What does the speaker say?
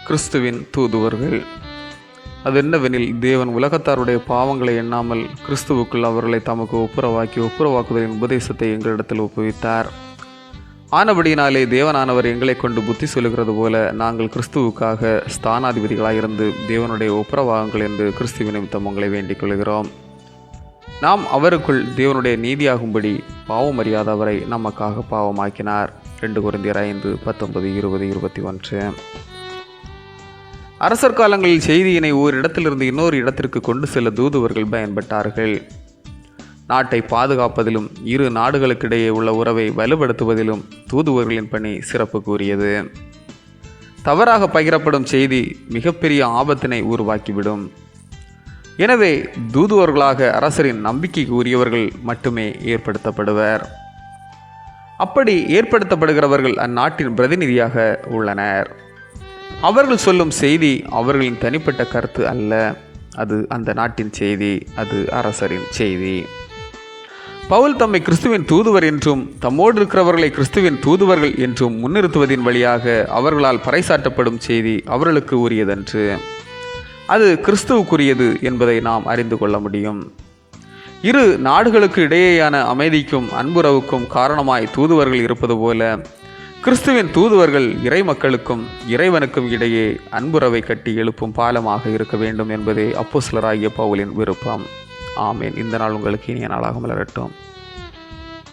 கிறிஸ்துவின் தூதுவர்கள். அது என்னவெனில், தேவன் உலகத்தாருடைய பாவங்களை எண்ணாமல் கிறிஸ்துவுக்குள் அவர்களை தமக்கு ஒப்புரவாக்குதலின் உபதேசத்தை எங்களிடத்தில் ஒப்புவித்தார். ஆனபடியினாலே தேவனானவர் எங்களை கொண்டு புத்தி சொல்லுகிறது போல நாங்கள் கிறிஸ்துவுக்காக ஸ்தானாதிபதிகளாயிருந்து தேவனுடைய ஒப்புரவாகுங்கள் என்று கிறிஸ்துவின் நிமித்தம் உங்களை வேண்டிக் கொள்கிறோம். நாம் அவருக்குள் தேவனுடைய நீதியாகும்படி பாவம் அறியாத அவரை நமக்காக பாவமாக்கினார். 2 கொரிந்தியர் 5:19, 20, 21. அரசர் காலங்களில் செய்தியினை ஓரிடத்திலிருந்து இன்னொரு இடத்திற்கு கொண்டு செல்ல தூதுவர்கள் பயன்பட்டார்கள். நாட்டை பாதுகாப்பதிலும் இரு நாடுகளுக்கிடையே உள்ள உறவை வலுப்படுத்துவதிலும் தூதுவர்களின் பணி சிறப்பு கூறியது. தவறாக பகிரப்படும் செய்தி மிகப்பெரிய ஆபத்தினை உருவாக்கிவிடும். எனவே தூதுவர்களாக அரசரின் நம்பிக்கைக்கு உரியவர்கள் மட்டுமே ஏற்படுத்தப்படுவர். அப்படி ஏற்படுத்தப்படுகிறவர்கள் அந்நாட்டின் பிரதிநிதியாக உள்ளனர். அவர்கள் சொல்லும் செய்தி அவர்களின் தனிப்பட்ட கருத்து அல்ல, அது அந்த நாட்டின் செய்தி, அது அரசரின் செய்தி. பவுல் தம்மை கிறிஸ்துவின் தூதுவர் என்றும் தம்மோடு இருக்கிறவர்களை கிறிஸ்துவின் தூதுவர்கள் என்றும் முன்னிறுத்துவதின் வழியாக அவர்களால் பறைசாற்றப்படும் செய்தி அவர்களுக்கு உரியதன்று, அது கிறிஸ்துவுக்குரியது என்பதை நாம் அறிந்து கொள்ள முடியும். இரு நாடுகளுக்கு இடையேயான அமைதிக்கும் அன்புறவுக்கும் காரணமாய் தூதுவர்கள் இருப்பது போல கிறிஸ்துவின் தூதுவர்கள் இறை மக்களுக்கும் இறைவனுக்கும் இடையே அன்புறவை கட்டி எழுப்பும் பாலமாக இருக்க வேண்டும் என்பதே அப்போஸ்தலராகிய பவுலின் விருப்பம். ஆமேன். இந்த நாள் உங்களுக்கு இனிய நாளாக மலரட்டும்.